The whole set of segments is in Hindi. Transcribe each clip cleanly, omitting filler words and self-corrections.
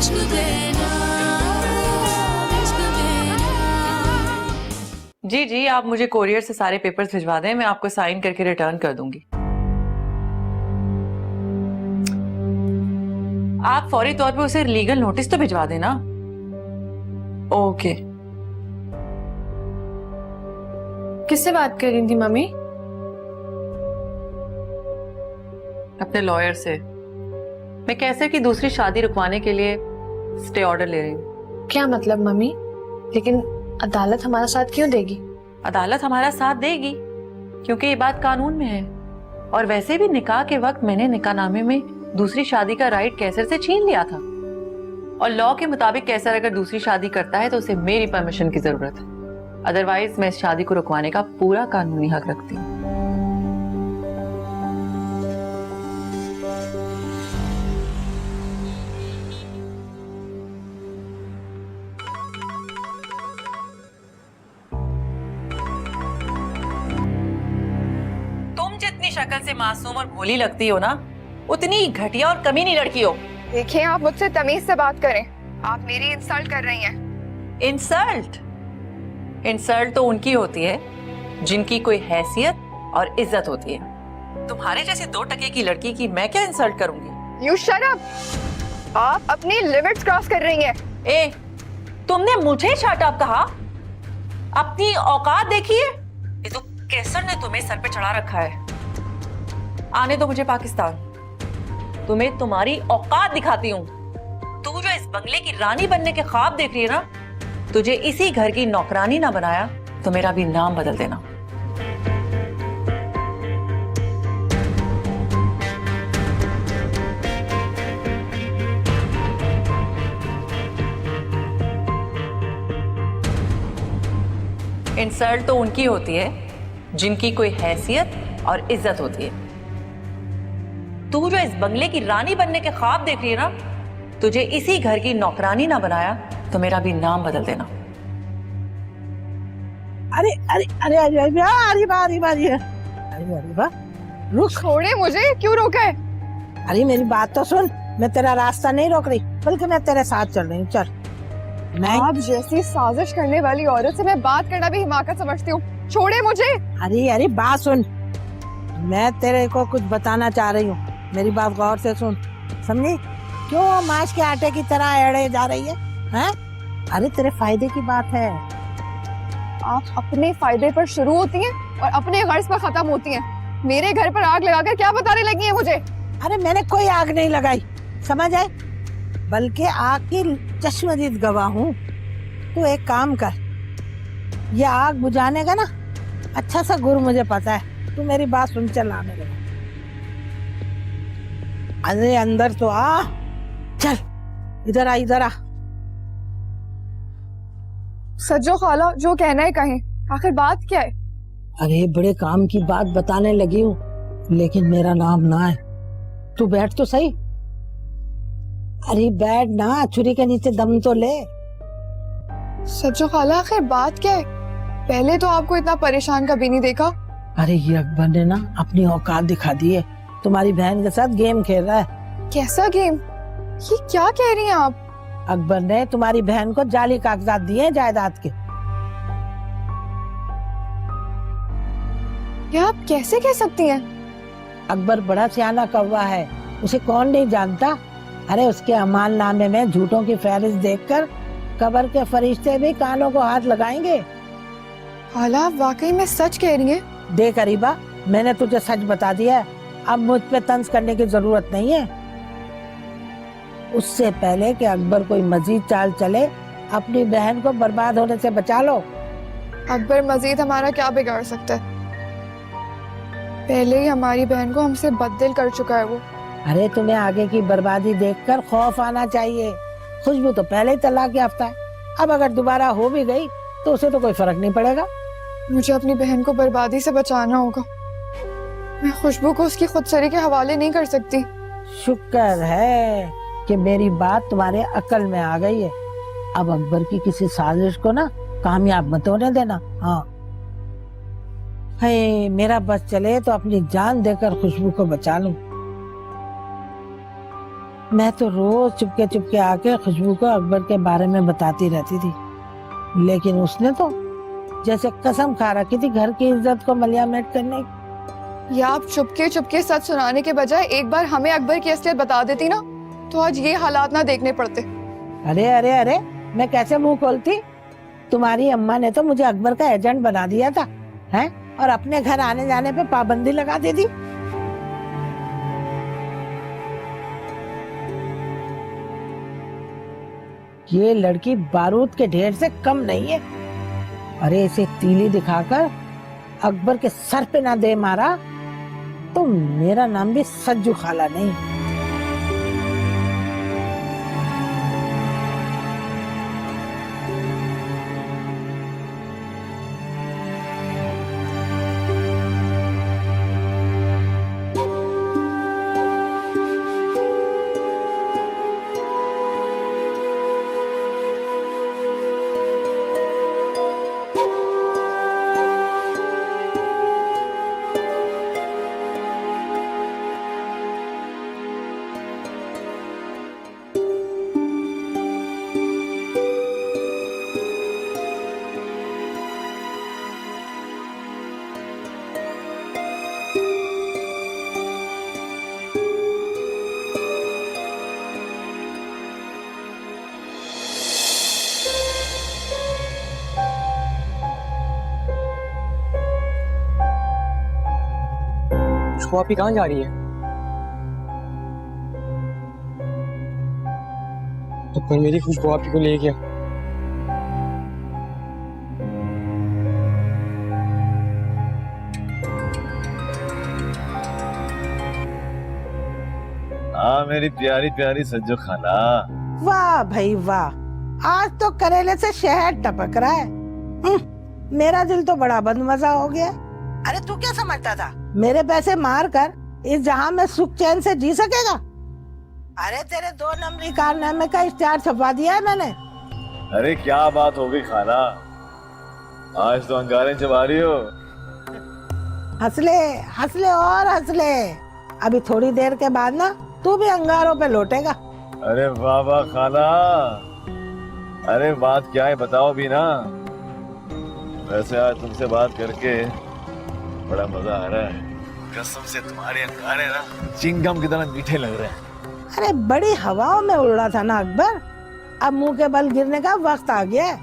जी जी, आप मुझे कोरियर से सारे पेपर्स भिजवा दें, मैं आपको साइन करके रिटर्न कर दूंगी। आप फौरी तौर पे उसे लीगल नोटिस तो भिजवा देना। ओके। किससे बात कर रही थी मम्मी? अपने लॉयर से। मैं कैसे की दूसरी शादी रुकवाने के लिए स्टे ऑर्डर ले रही हूँ। क्या मतलब मम्मी? लेकिन अदालत हमारा साथ क्यों देगी? अदालत हमारा साथ देगी क्योंकि ये बात कानून में है, और वैसे भी निकाह के वक्त मैंने निकाहनामे में दूसरी शादी का राइट कैसर से छीन लिया था, और लॉ के मुताबिक कैसर अगर दूसरी शादी करता है तो उसे मेरी परमिशन की जरूरत है, अदरवाइज मैं इस शादी को रुकवाने का पूरा कानूनी हक रखती हूँ। तुम जितनी शक्ल से मासूम और भोली लगती हो ना, उतनी घटिया और कमीनी लड़की हो। देखिए, आप मुझसे तमीज से बात करें। आप मेरी इंसल्ट कर रही हैं। इंसल्ट? इंसल्ट तो उनकी होती है जिनकी कोई हैसियत और इज्जत होती है। तुम्हारे जैसी 2 टके की लड़की की मैं क्या इंसल्ट करूंगी? You shut up. आप अपनी लिमिट्स क्रॉस कर रही हैं। ए, तुमने मुझे शट अप कहा? अपनी औकात देखिए। ये तो कैसर ने तुम्हें सर पे चढ़ा रखा है। आने दो मुझे पाकिस्तान, तुम्हें तुम्हारी औकात दिखाती हूँ। तू जो इस बंगले की रानी बनने के ख्वाब देख रही है ना, तुझे इसी घर की नौकरानी ना बनाया तो मेरा भी नाम बदल देना। इंसल्ट तो उनकी होती है जिनकी कोई हैसियत और इज्जत होती है। तू जो इस बंगले की रानी बनने के ख्वाब देख रही है ना, तुझे इसी घर की नौकरानी ना बनाया तो मेरा भी नाम बदल देना। अरे अरे अरे अरे अरे अरे अरे अरे अरे अरे रुक। छोड़े मुझे, क्यों रोका है? अरे मेरी बात तो सुन, मैं तेरा रास्ता नहीं रोक रही, बल्कि मैं तेरे साथ चल रही हूँ। चल। मैं आप जैसी साजिश करने वाली औरत से मैं बात करना भी हिमाकत समझती हूँ। छोड़े मुझे। अरे अरे बात सुन, मैं तेरे को कुछ बताना चाह रही हूँ, मेरी बात गौर से सुन, समझी? क्यों माश के आटे की तरह एड़े जा रही है, हैं? अरे तेरे फायदे की बात है। आप अपने फायदे पर शुरू होती हैं और अपने गर्ज पर खत्म होती हैं। मेरे घर पर आग लगाकर क्या बताने लगी हैं मुझे? अरे मैंने कोई आग नहीं लगाई, समझ आए? बल्कि आग की चश्मदीद गवाह हूँ। तू एक काम कर, ये आग बुझाने का ना अच्छा सा गुर मुझे पता है। तू मेरी बात सुन, चल आने लगा। अरे अंदर तो आ, चल इधर आ, इधर आ। सज्जो खाला, जो कहना है कहें, आखिर बात क्या है? अरे बड़े काम की बात बताने लगी हूँ, लेकिन मेरा नाम ना है। तू बैठ तो सही। अरे बैठ ना, छुरी के नीचे दम तो ले। सज्जो खाला, आखिर बात क्या है? पहले तो आपको इतना परेशान कभी नहीं देखा। अरे ये अकबर ने ना अपनी औकात दिखा दी है, तुम्हारी बहन के साथ गेम खेल रहा है। कैसा गेम? ये क्या कह रही हैं आप? अकबर ने तुम्हारी बहन को जाली कागजात दिए हैं जायदाद के। ये आप कैसे कह सकती हैं? अकबर बड़ा सियाना कौवा है, उसे कौन नहीं जानता। अरे उसके अमाल नामे में झूठों की फहरिस्त देखकर कब्र के फरिश्ते भी कानों को हाथ लगाएंगे। खाला, वाकई में सच कह रही हैं? देख अरीबा, मैंने तुझे सच बता दिया है, अब मुझ पे तंज करने की जरूरत नहीं है। उससे पहले कि अकबर कोई मजीद चाल चले, अपनी बहन को बर्बाद होने से बचा लो। अकबर मजीद हमारा क्या बिगाड़ सकता है? पहले ही हमारी बहन को हमसे बददिल कर चुका है वो। अरे तुम्हें आगे की बर्बादी देखकर खौफ आना चाहिए। खुशबू तो पहले ही तलाक याफ्ता है, अब अगर दोबारा हो भी गई तो उसे तो कोई फर्क नहीं पड़ेगा। मुझे अपनी बहन को बर्बादी से बचाना होगा। मैं खुशबू को उसकी खुदसरी के हवाले नहीं कर सकती। शुक्र है कि मेरी बात तुम्हारे अकल में आ गई है। अब अकबर की किसी साजिश को ना कामयाब मत होने देना। हाँ, है मेरा बस चले तो अपनी जान देकर खुशबू को बचा लूं। मैं तो रोज चुपके चुपके आके खुशबू को अकबर के बारे में बताती रहती थी, लेकिन उसने तो जैसे कसम खा रखी थी घर की इज्जत को मलियामेट करने की। या आप चुपके चुपके सच सुनाने के बजाय एक बार हमें अकबर की असलियत बता देती ना, तो आज ये हालात ना देखने पड़ते। अरे अरे अरे, मैं कैसे मुंह खोलती? तुम्हारी अम्मा ने तो मुझे अकबर का एजेंट बना दिया था, हैं? और अपने घर आने जाने पे पाबंदी लगा दी थी। ये लड़की बारूद के ढेर से कम नहीं है। अरे इसे तीली दिखाकर अकबर के सर पे ना दे मारा तो मेरा नाम भी सज्जू खाला नहीं। खुशबू आपकी कहाँ जा रही है? तो पर मेरी खुशबू आपकी को ले गया। हाँ मेरी प्यारी प्यारी सज्जो खाला। वाह भाई वाह, आज तो करेले से शहद टपक रहा है। मेरा दिल तो बड़ा बदमजा हो गया। अरे तू क्या समझता था मेरे पैसे मार कर इस जहां में सुख चैन से जी सकेगा? अरे तेरे 2 नंबरी कारनामे का इश्तिहार छपवा दिया है मैंने। अरे क्या बात हो गई खाला, आज तो अंगारे चबा रही हो। हंसले हंसले और हंसले, अभी थोड़ी देर के बाद ना तू भी अंगारों पे लौटेगा। अरे वाह वाह खाला, अरे बात क्या है बताओ भी ना। वैसे आज तुमसे बात करके बड़ा मजा आ रहा है। कसम से तुम्हारे अंगारे ना चिंगम की तरह मीठे लग रहे हैं। अरे बड़ी हवाओं में उड़ रहा था ना अकबर, अब मुंह के बल गिरने का वक्त आ गया है।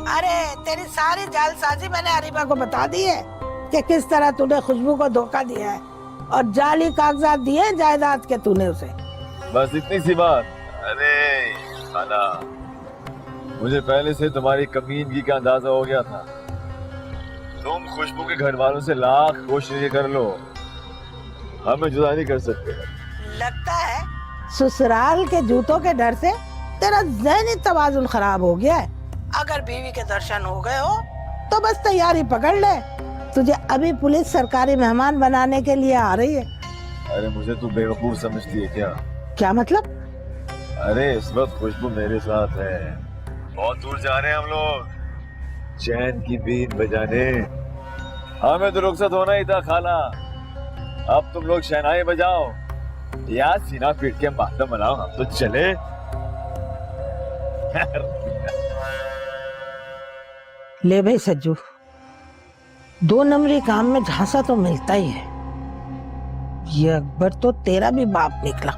अरे तेरी सारी जालसाजी मैंने अरीबा को बता दी है कि किस तरह तूने खुशबू को धोखा दिया है और जाली कागजात दिए जायदाद के तूने उसे। बस इतनी सी बात। अरे खाला, मुझे पहले से तुम्हारी कमीनगी का अंदाजा हो गया था। तुम खुशबू के घर वालों से लाख कोशिश कर लो, हमें जुदा नहीं कर सकते। लगता है ससुराल के जूतों के डर से तेरा ज़हनी तवाजुन खराब हो गया है। अगर बीवी के दर्शन हो गए हो तो बस तैयारी पकड़ ले, तुझे अभी पुलिस सरकारी मेहमान बनाने के लिए आ रही है। अरे मुझे तू बेवकूफ समझती है क्या? क्या मतलब? अरे इस वक्त खुशबू मेरे साथ है, बहुत दूर जा रहे हैं हम लोग चैन की बीन बजाने। हमें तो रुखसत होना ही था खाला। अब तुम लोग शहनाई बजाओ या सीना पीट के मातम मनाओ, हम तो चले। ले भाई सज्जू, 2 नंबरी काम में झांसा तो मिलता ही है। ये अकबर तो तेरा भी बाप निकला।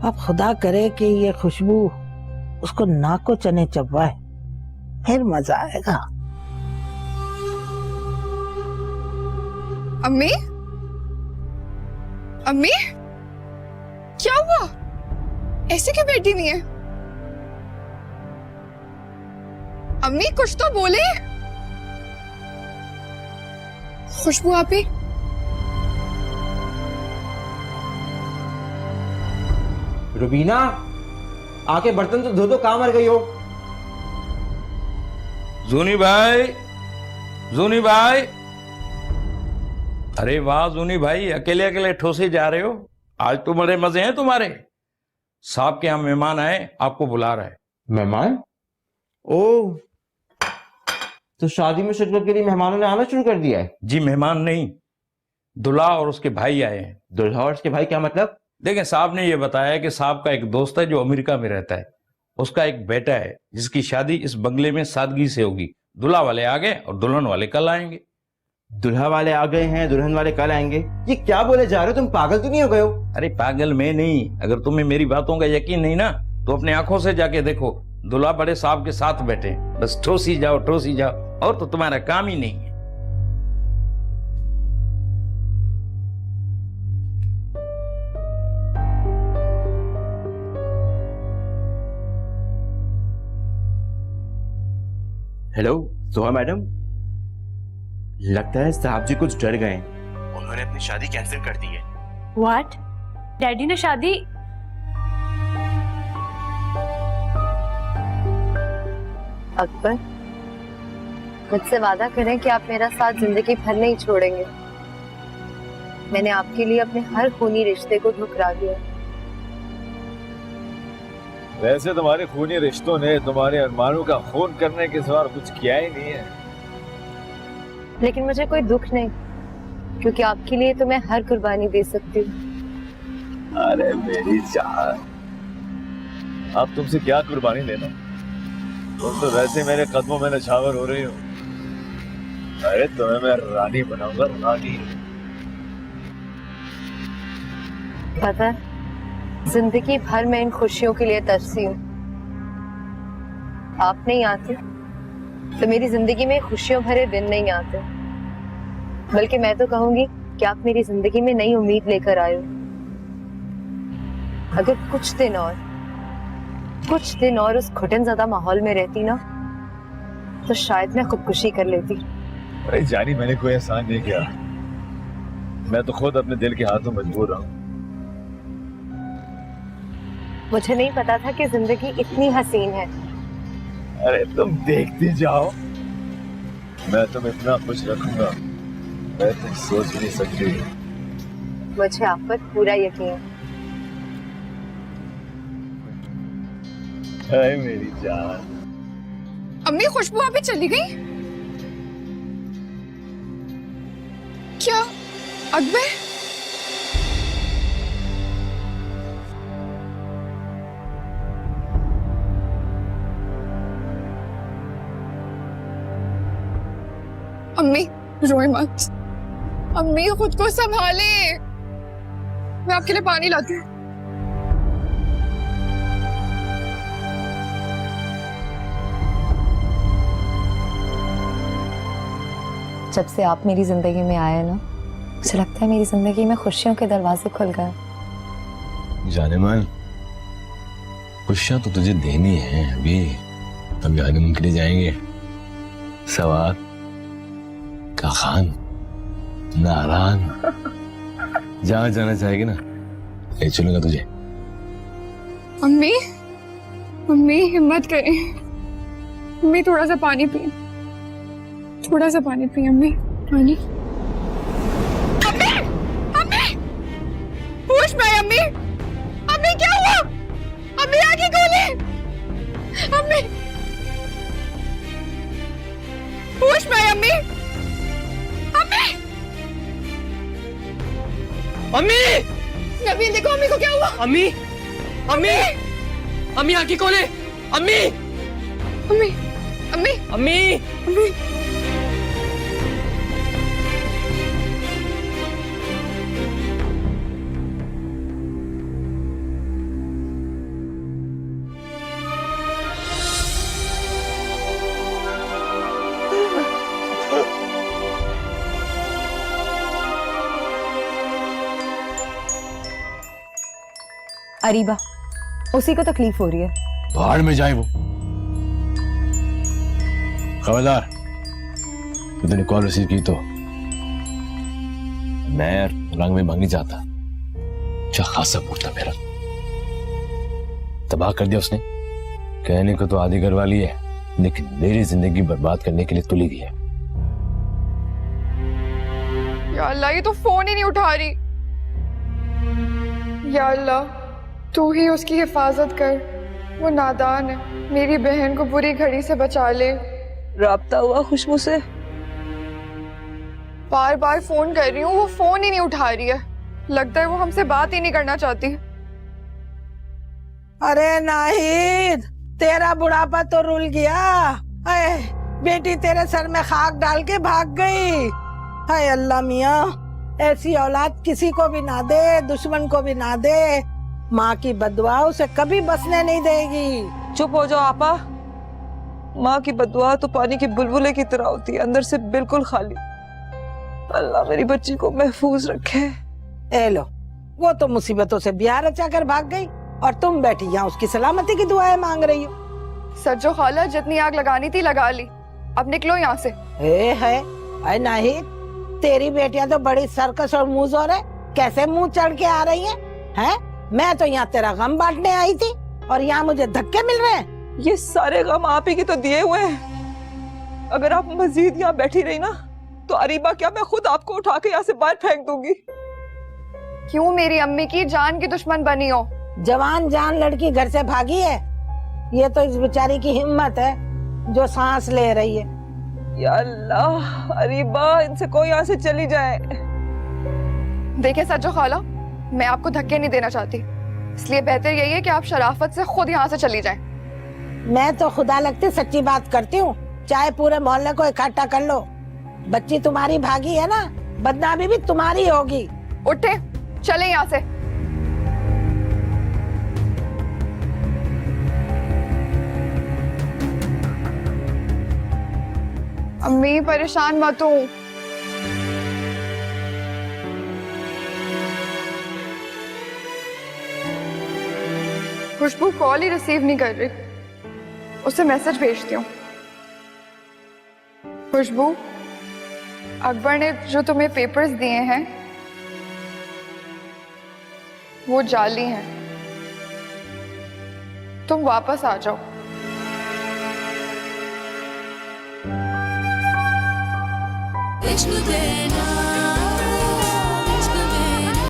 अब खुदा करे कि ये खुशबू उसको नाक को चने चबवाए, फिर मजा आएगा। अम्मी, अम्मी, क्या हुआ? ऐसे क्यों बैठी हुई है? अम्मी कुछ तो बोले। खुशबू आपी, रुबीना, आके बर्तन तो धो दो, कहाँ मर गई हो? जूनी भाई, जूनी भाई। अरे वाह जूनी भाई, अकेले अकेले ठोसे जा रहे हो? आज तो बड़े मजे हैं तुम्हारे। साहब के यहाँ मेहमान आए, आपको बुला रहे हैं। मेहमान? ओह, तो शादी में शिरकत के लिए मेहमानों ने आना शुरू कर दिया है? जी मेहमान नहीं, दूल्हा और उसके भाई आए हैं। दूल्हा और उसके भाई क्या मतलब? देखें, साहब ने ये बताया कि साहब का एक दोस्त है जो अमेरिका में रहता है, उसका एक बेटा है जिसकी शादी इस बंगले में सादगी से होगी। दूल्हा वाले आ गए और दुल्हन वाले कल आएंगे। दुल्हा वाले आ गए हैं, दुल्हन वाले कल आएंगे, ये क्या बोले जा रहे हो? तुम पागल तो नहीं हो गए हो? अरे पागल मैं नहीं, अगर तुम्हें मेरी बातों का यकीन नहीं ना तो अपने आंखों से जाके देखो, दूल्हा बड़े साहब के साथ बैठे हैं। बस ठोसी जाओ और तो तुम्हारा काम ही नहीं है। हेलो सोहा मैडम, लगता है साहब जी कुछ डर गए, उन्होंने अपनी शादी कैंसिल कर दी है। व्हाट? डैडी ने शादी? अकबर, मुझसे वादा करें कि आप मेरा साथ जिंदगी भर नहीं छोड़ेंगे। मैंने आपके लिए अपने हर खूनी रिश्ते को ठुकरा दिया। वैसे तुम्हारे खूनी रिश्तों ने तुम्हारे अरमानों का खून करने के सिवा कुछ किया ही नहीं है। लेकिन मुझे कोई दुख नहीं, क्योंकि आपके लिए तो मैं हर कुर्बानी दे सकती हूँ। अरे मेरी जान, अब तुमसे क्या कुर्बानी लेना? तुम तो वैसे मेरे कदमों में नछावर हो रही हो। अरे तुम्हें मैं रानी बनाऊंगा, रानी। पता है, जिंदगी भर मैं इन खुशियों के लिए तरसी हूँ। आप नहीं आते तो मेरी जिंदगी में खुशियों भरे दिन नहीं आते, बल्कि मैं तो कहूंगी कि आप मेरी जिंदगी में नई उम्मीद लेकर आए हो। अगर कुछ दिन और उस घुटनज़दा माहौल में रहती ना, तो शायद मैं खुदकुशी कर लेती। अरे जानी, मैंने कोई एहसान नहीं किया, मैं तो खुद अपने दिल के हाथों मजबूर रहा हूँ। मुझे नहीं पता था कि जिंदगी इतनी हसीन है। अरे तुम देखती जाओ, मैं तुम इतना खुश रखूंगा, मैं तुम सोच नहीं सकती। मुझे आप पर पूरा यकीन। अरे मेरी जान। अम्मी, खुशबू अभी चली गई क्या? अकबर, अम्मी रोए मत। अम्मी खुद को संभाले, मैं आपके लिए पानी लाती हूँ। जब से आप मेरी जिंदगी में आए ना, मुझे लगता है मेरी जिंदगी में खुशियों के दरवाजे खुल गए। जानेमान, खुशियां तो तुझे देनी है। अभी हनीमून के लिए जाएंगे, सवार का खान नारान, जहाँ जाना चाहेगी ना ले चलूंगा तुझे। अम्मी, अम्मी हिम्मत करें। अम्मी थोड़ा सा पानी पिए, थोड़ा सा पानी पिए अम्मी, पानी। अम्मी, अम्मी, होश में अम्मी। अम्मी क्या हुआ? अम्मी आगे गोली। अम्मी, होश में अम्मी। अम्मी, अम्मी, नवीन देखो अम्मी को क्या हुआ? अम्मी, अम्मी, अम्मी आंखें खोले। अम्मी, अम्मी, अम्मी, अम्मी, अम्मी। अरीबा, उसी को तकलीफ हो रही है। भाड़ में जाए वो। खबरदार, तूने कॉल रिसीव की तो मैं रंग में मांगनी चाहता। अच्छा खासा पूछता मेरा, तबाह कर दिया उसने। कहने को तो आधी घर वाली है, लेकिन मेरी जिंदगी बर्बाद करने के लिए तुली हुई है। या अल्लाह, ये तो फोन ही नहीं उठा रही। या अल्लाह, तू ही उसकी हिफाजत कर, वो नादान है। मेरी बहन को बुरी घड़ी से बचा ले। राब्ता हुआ खुशबू से? बार बार फोन कर रही हूँ, वो फोन ही नहीं उठा रही है। लगता है वो हमसे बात ही नहीं करना चाहती। अरे नाहिद, तेरा बुढ़ापा तो रुल गया। अरे बेटी तेरे सर में खाक डाल के भाग गई। हाय अल्लाह मियाँ, ऐसी औलाद किसी को भी ना दे, दुश्मन को भी ना दे। माँ की बदुआ उसे कभी बसने नहीं देगी। चुप हो जाओ आपा। माँ की बदुआ तो पानी की बुलबुले की तरह होती है, अंदर से बिल्कुल खाली। अल्लाह मेरी बच्ची को महफूज रखे। ए लो, वो तो मुसीबतों से ब्याह रचा कर भाग गई और तुम बैठी यहाँ उसकी सलामती की दुआएं मांग रही हो। सज्जो खाला, जितनी आग लगानी थी लगा ली, अब निकलो यहाँ से। अरे नाहिद, तेरी बेटियां तो बड़ी सर्कस और मुंहजोर है, कैसे मुंह चढ़ के आ रही हैं? मैं तो यहाँ तेरा गम बांटने आई थी और यहाँ मुझे धक्के मिल रहे हैं। ये सारे गम आप ही के तो दिए हुए हैं। अगर आप मजीद यहाँ बैठी रही ना तो अरीबा क्या, मैं खुद आपको उठा के यहाँ से बाहर फेंक दूंगी। क्यों मेरी अम्मी की जान की दुश्मन बनी हो? जवान जान लड़की घर से भागी है, ये तो इस बेचारी की हिम्मत है जो सांस ले रही है। या अल्लाह, अरीबा इनसे कोई यहाँ से चली जाए। देखिए सज्जो खाला, मैं आपको धक्के नहीं देना चाहती, इसलिए बेहतर यही है कि आप शराफत से खुद यहाँ से चली जाएं। मैं तो खुदा लगती सच्ची बात करती हूँ, चाहे पूरे मोहल्ले को इकट्ठा कर लो। बच्ची तुम्हारी भागी है ना, बदनामी भी तुम्हारी होगी। उठे, चले यहाँ से। अम्मी परेशान मत हो। खुशबू कॉल ही रिसीव नहीं कर रही, उसे मैसेज भेजती हूँ। खुशबू, अकबर ने जो तुम्हें पेपर्स दिए हैं वो जाली हैं, तुम वापस आ जाओ। इश्क देना